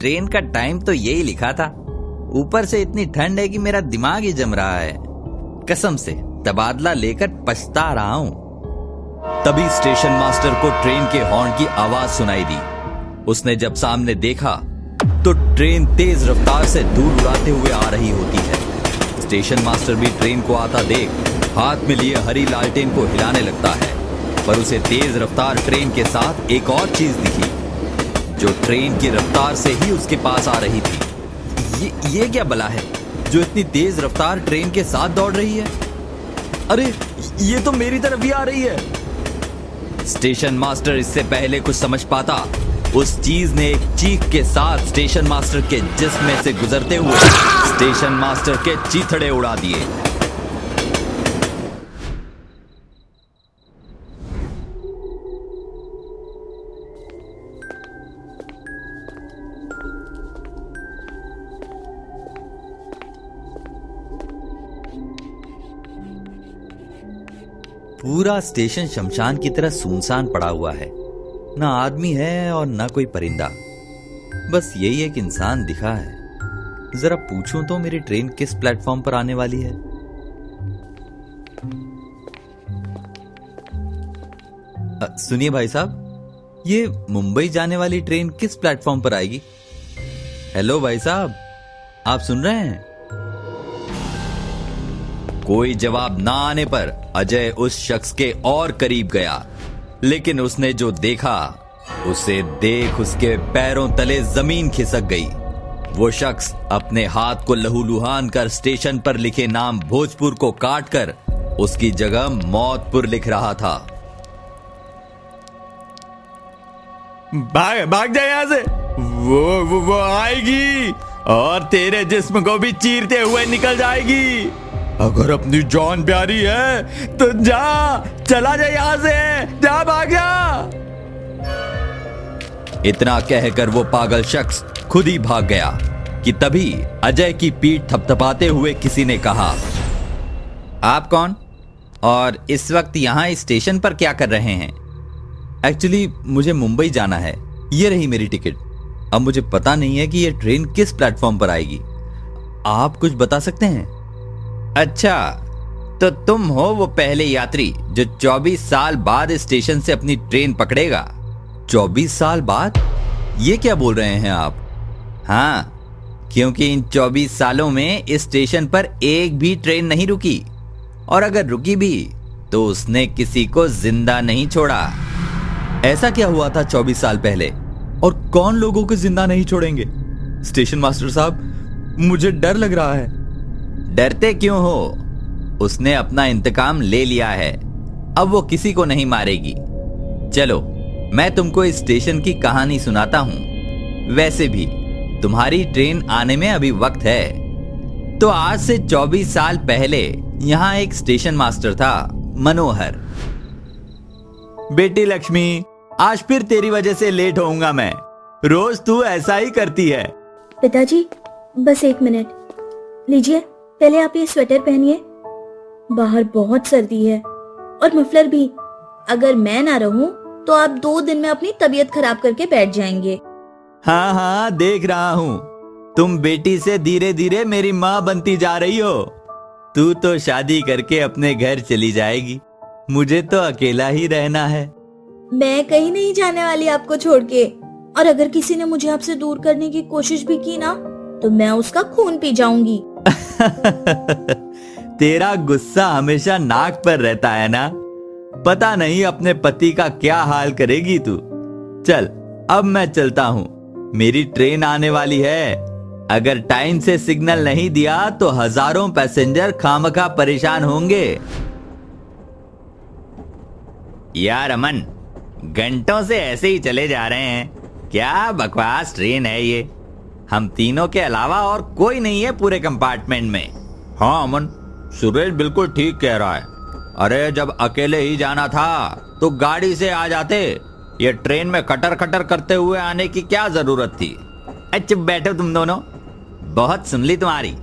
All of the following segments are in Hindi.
ट्रेन का टाइम तो यही लिखा था। ऊपर से इतनी ठंड है कि मेरा दिमाग ही जम रहा है। कसम से तबादला लेकर पछता रहा हूं। तभी स्टेशन मास्टर को ट्रेन के हॉर्न की आवाज सुनाई दी। उसने जब सामने देखा तो ट्रेन तेज रफ्तार से दूर उड़ाते हुए आ रही होती है। स्टेशन मास्टर भी ट्रेन को आता देख हाथ में लिए हरी लालटेन को हिलाने लगता है, पर उसे तेज रफ्तार ट्रेन के साथ एक और चीज दिखी जो ट्रेन की रफ्तार से ही उसके पास आ रही थी। ये क्या बला है जो इतनी तेज रफ्तार ट्रेन के साथ दौड़ रही है? अरे ये तो मेरी तरफ ही आ रही है। स्टेशन मास्टर इससे पहले कुछ समझ पाता, उस चीज ने एक चीख के साथ स्टेशन मास्टर के जिस्म में से गुजरते हुए स्टेशन मास्टर के चीथड़े उड़ा दिए। पूरा स्टेशन शमशान की तरह सुनसान पड़ा हुआ है। ना आदमी है और ना कोई परिंदा। बस यही एक इंसान दिखा है। जरा पूछूं तो मेरी ट्रेन किस प्लेटफॉर्म पर आने वाली है? सुनिए भाई साहब, ये मुंबई जाने वाली ट्रेन किस प्लेटफॉर्म पर आएगी? हेलो भाई साहब, आप सुन रहे हैं? कोई जवाब ना आने पर अजय उस शख्स के और करीब गया, लेकिन उसने जो देखा उसे देख उसके पैरों तले जमीन खिसक गई। वो शख्स अपने हाथ को लहूलुहान कर स्टेशन पर लिखे नाम भोजपुर को काटकर उसकी जगह मौतपुर लिख रहा था। भाग जा यहां से, वो आएगी और तेरे जिस्म को भी चीरते हुए निकल जाएगी। अगर अपनी जान प्यारी है तो चला जा यहां से, जा भाग जा। इतना कहकर वो पागल शख्स खुद ही भाग गया कि तभी अजय की पीठ थपथपाते हुए किसी ने कहा, आप कौन और इस वक्त यहां स्टेशन पर क्या कर रहे हैं? एक्चुअली मुझे मुंबई जाना है, ये रही मेरी टिकट। अब मुझे पता नहीं है कि ये ट्रेन किस प्लेटफॉर्म पर आएगी। आप कुछ बता सकते हैं? अच्छा, तो तुम हो वो पहले यात्री जो 24 साल बाद स्टेशन से अपनी ट्रेन पकड़ेगा। 24 साल बाद? ये क्या बोल रहे हैं आप? हाँ, क्योंकि इन 24 सालों में इस स्टेशन पर एक भी ट्रेन नहीं रुकी, और अगर रुकी भी तो उसने किसी को जिंदा नहीं छोड़ा। ऐसा क्या हुआ था 24 साल पहले, और कौन लोगों को जिंदा नहीं छोड़ेंगे? स्टेशन मास्टर साहब, मुझे डर लग रहा है। डरते क्यों हो? उसने अपना इंतकाम ले लिया है, अब वो किसी को नहीं मारेगी। चलो मैं तुमको इस स्टेशन की कहानी सुनाता हूं। वैसे भी तुम्हारी ट्रेन आने में अभी वक्त है। तो आज से 24 साल पहले यहां एक स्टेशन मास्टर था, मनोहर। बेटी लक्ष्मी, आज फिर तेरी वजह से लेट होऊंगा मैं। रोज तू ऐसा ही करती है। पिताजी बस 1 मिनट लीजिए, पहले आप ये स्वेटर पहनिए, बाहर बहुत सर्दी है, और मफलर भी। अगर मैं ना रहूं तो आप 2 दिन में अपनी तबीयत खराब करके बैठ जाएंगे। हाँ देख रहा हूँ, तुम बेटी से धीरे धीरे मेरी माँ बनती जा रही हो। तू तो शादी करके अपने घर चली जाएगी, मुझे तो अकेला ही रहना है। मैं कहीं नहीं जाने वाली आपको छोड़ के, और अगर किसी ने मुझे आपसे दूर करने की कोशिश भी की ना तो मैं उसका खून पी जाऊंगी। तेरा गुस्सा हमेशा नाक पर रहता है ना, पता नहीं अपने पति का क्या हाल करेगी तू। चल अब मैं चलता हूँ, मेरी ट्रेन आने वाली है। अगर टाइम से सिग्नल नहीं दिया तो हजारों पैसेंजर खामखा परेशान होंगे। यार अमन, घंटों से ऐसे ही चले जा रहे हैं, क्या बकवास ट्रेन है ये। हम तीनों के अलावा और कोई नहीं है पूरे कंपार्टमेंट में। हाँ अमन, सुरेश बिल्कुल ठीक कह रहा है। अरे जब अकेले ही जाना था तो गाड़ी से आ जाते, ये ट्रेन में खटर खटर करते हुए आने की क्या जरूरत थी। अच्छा बैठो तुम दोनों, बहुत सुन ली तुम्हारी।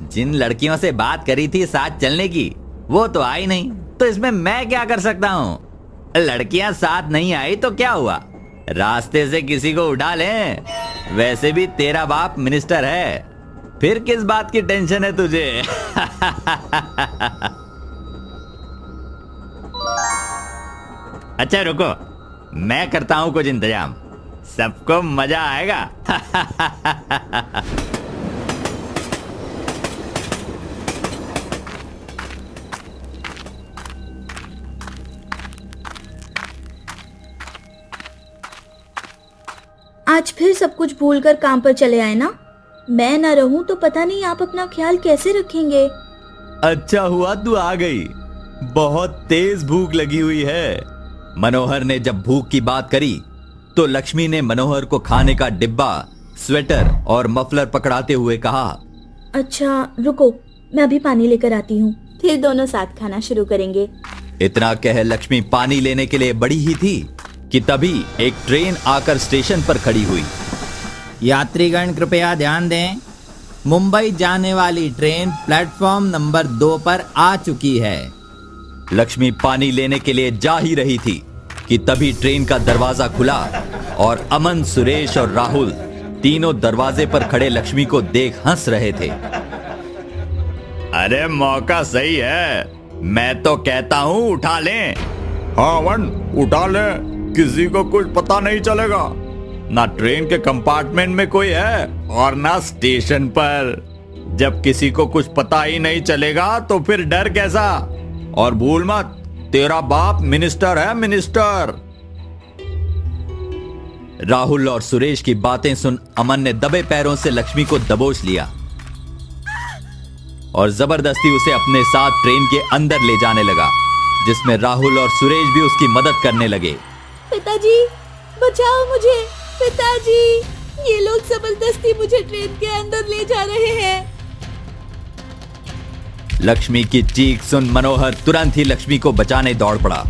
जिन लड़कियों से बात करी थी साथ चलने की, वो तो आई नहीं, तो इसमें मैं क्या कर सकता हूँ। लड़कियां साथ नहीं आई तो क्या हुआ, रास्ते से किसी को उठा लें। वैसे भी तेरा बाप मिनिस्टर है, फिर किस बात की टेंशन है तुझे? अच्छा रुको, मैं करता हूं कुछ इंतजाम, सबको मजा आएगा। आज फिर सब कुछ भूलकर काम पर चले आए ना। मैं ना रहूं तो पता नहीं आप अपना ख्याल कैसे रखेंगे। अच्छा हुआ तू आ गई, बहुत तेज भूख लगी हुई है। मनोहर ने जब भूख की बात करी तो लक्ष्मी ने मनोहर को खाने का डिब्बा, स्वेटर और मफलर पकड़ाते हुए कहा, अच्छा रुको, मैं अभी पानी लेकर आती हूँ, फिर दोनों साथ खाना शुरू करेंगे। इतना कह लक्ष्मी पानी लेने के लिए बढ़ी ही थी कि तभी एक ट्रेन आकर स्टेशन पर खड़ी हुई। यात्रीगण कृपया ध्यान दें, मुंबई जाने वाली ट्रेन प्लेटफॉर्म नंबर 2 पर आ चुकी है। लक्ष्मी पानी लेने के लिए जा ही रही थी कि तभी ट्रेन का दरवाजा खुला और अमन, सुरेश और राहुल तीनों दरवाजे पर खड़े लक्ष्मी को देख हंस रहे थे। अरे मौका सही है, मैं तो कहता हूं उठा लें। हाँ अमन, उठा लें, किसी को कुछ पता नहीं चलेगा। ना ट्रेन के कंपार्टमेंट में कोई है और ना स्टेशन पर। जब किसी को कुछ पता ही नहीं चलेगा तो फिर डर कैसा? और भूल मत, तेरा बाप मिनिस्टर है, मिनिस्टर। राहुल और सुरेश की बातें सुन अमन ने दबे पैरों से लक्ष्मी को दबोच लिया और जबरदस्ती उसे अपने साथ ट्रेन के अंदर ले जाने लगा, जिसमें राहुल और सुरेश भी उसकी मदद करने लगे। पिताजी बचाओ मुझे, पिताजी, ये लोग जबरदस्ती मुझे ट्रेन के अंदर ले जा रहे हैं। लक्ष्मी की चीख सुन मनोहर तुरंत ही लक्ष्मी को बचाने दौड़ पड़ा,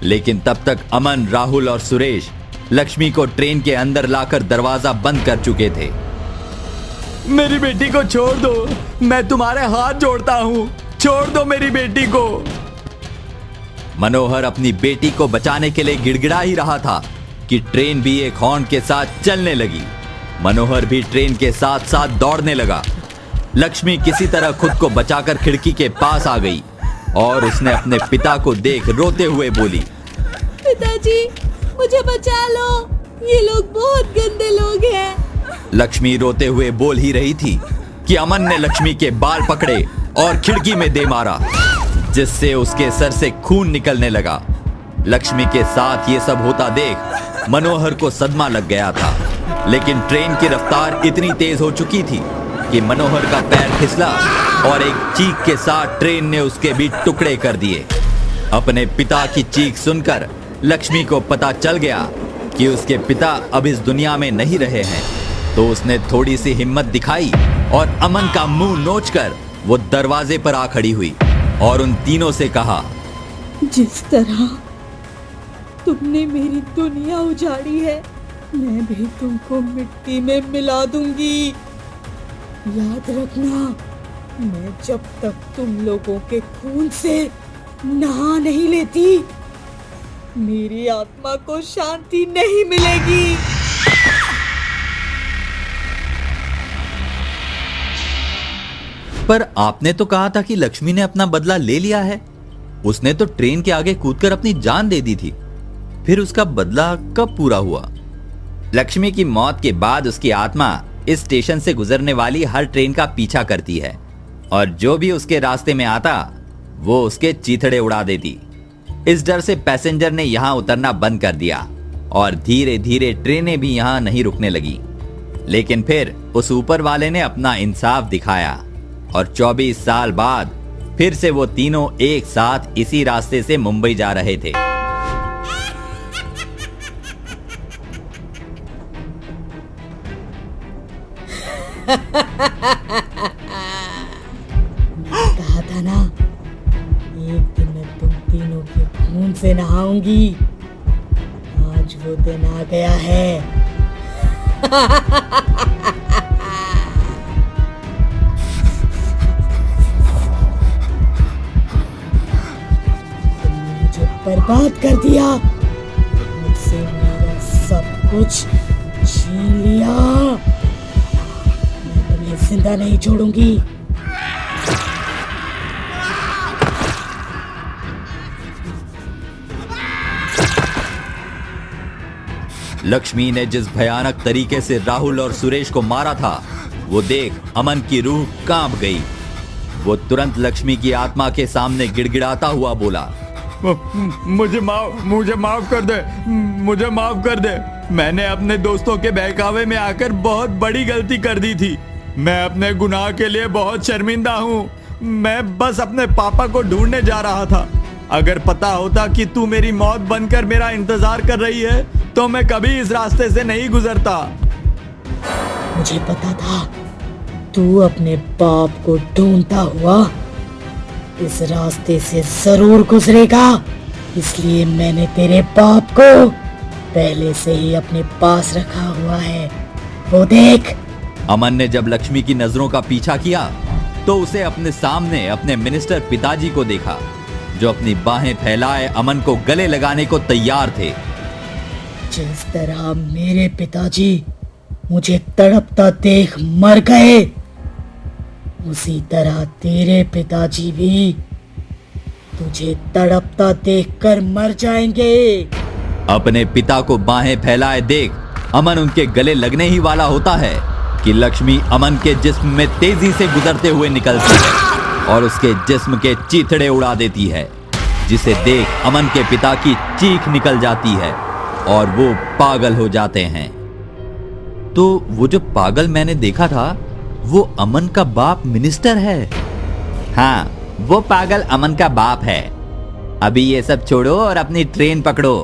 लेकिन तब तक अमन, राहुल और सुरेश लक्ष्मी को ट्रेन के अंदर लाकर दरवाजा बंद कर चुके थे। मेरी बेटी को छोड़ दो, मैं तुम्हारे हाथ जोड़ता हूं, छोड़ दो मेरी बेटी को। मनोहर अपनी बेटी को बचाने के लिए गिड़गिड़ा ही रहा था कि ट्रेन भी एक हॉर्न के साथ चलने लगी। मनोहर भी ट्रेन के साथ साथ दौड़ने लगा। लक्ष्मी किसी तरह खुद को बचाकर खिड़की के पास आ गई और उसने अपने पिता को देख रोते हुए बोली, पिताजी मुझे बचा लो, ये लोग बहुत गंदे लोग हैं। लक्ष्मी रोते हुए बोल ही रही थी कि अमन ने लक्ष्मी के बाल पकड़े और खिड़की में दे मारा, जिससे उसके सर से खून निकलने लगा। लक्ष्मी के साथ ये सब होता देख मनोहर को सदमा लग गया था, लेकिन ट्रेन की रफ्तार इतनी तेज हो चुकी थी कि मनोहर का पैर फिसला और एक चीख के साथ ट्रेन ने उसके भी टुकड़े कर दिए। अपने पिता की चीख सुनकर लक्ष्मी को पता चल गया कि उसके पिता अब इस दुनिया में नहीं रहे हैं, तो उसने थोड़ी सी हिम्मत दिखाई और अमन का मुंह नोचकर वो दरवाजे पर आ खड़ी हुई और उन तीनों से कहा, जिस तरह तुमने मेरी दुनिया उजाड़ी है, मैं भी तुमको मिट्टी में मिला दूंगी। याद रखना, मैं जब तक तुम लोगों के खून से नहा नहीं लेती, मेरी आत्मा को शांति नहीं मिलेगी। पर आपने तो कहा था कि लक्ष्मी ने अपना बदला ले लिया है। उसने तो ट्रेन के आगे कूदकर अपनी जान दे दी थी, फिर उसका बदला कब पूरा हुआ? लक्ष्मी की मौत के बाद उसकी आत्मा इस स्टेशन से गुजरने वाली हर ट्रेन का पीछा करती है और जो भी उसके रास्ते में आता वो उसके चीथड़े उड़ा देती। इस डर से पैसेंजर ने यहाँ उतरना बंद कर दिया और धीरे धीरे ट्रेनें भी यहाँ नहीं रुकने लगी। लेकिन फिर उस ऊपर वाले ने अपना इंसाफ दिखाया और 24 साल बाद फिर से वो तीनों एक साथ इसी रास्ते से मुंबई जा रहे थे। कहा था ना, एक दिन मैं तुम तीनों के खून से नहाऊंगी। आज वो दिन आ गया है। तुमने मुझे बर्बाद कर दिया, मुझसे मेरा सब कुछ छीन लिया। मैं तुम्हें जिंदा नहीं छोड़ूंगी। लक्ष्मी ने जिस भयानक तरीके से राहुल और सुरेश को मारा था, वो देख अमन की रूह कांप गई। वो तुरंत लक्ष्मी की आत्मा के सामने गिड़गिड़ाता हुआ बोला, मुझे माफ कर दे, मुझे माफ कर दे। मैंने अपने दोस्तों के बहकावे में आकर बहुत बड़ी गलती कर दी थी। मैं अपने गुनाह के लिए बहुत शर्मिंदा हूँ। मैं बस अपने पापा को ढूंढने जा रहा था। अगर पता होता कि तू मेरी मौत बनकर मेरा इंतजार कर रही है तो मैं कभी इस रास्ते से नहीं गुजरता। मुझे पता था तू अपने बाप को ढूंढता हुआ इस रास्ते से जरूर गुजरेगा, इसलिए मैंने तेरे बाप को पहले से ही अपने पास रखा हुआ है। वो देख। अमन ने जब लक्ष्मी की नजरों का पीछा किया तो उसे अपने सामने अपने मिनिस्टर पिताजी को देखा, जो अपनी बाहें फैलाए अमन को गले लगाने को तैयार थे। जिस तरह मेरे पिताजी मुझे तड़पता देख मर गए, उसी तरह तेरे पिताजी भी तुझे तड़पता देखकर मर जाएंगे। अपने पिता को बाहें फैलाए देख अमन उनके गले लगने ही वाला होता है कि लक्ष्मी अमन के जिस्म में तेजी से गुजरते हुए निकलती है और उसके जिस्म के चीथड़े उड़ा देती है, जिसे देख अमन के पिता की चीख निकल जाती है और वो पागल हो जाते हैं। तो वो जो पागल मैंने देखा था वो अमन का बाप मिनिस्टर है। हाँ, वो पागल अमन का बाप है। अभी ये सब छोड़ो और अपनी ट्रेन पकड़ो।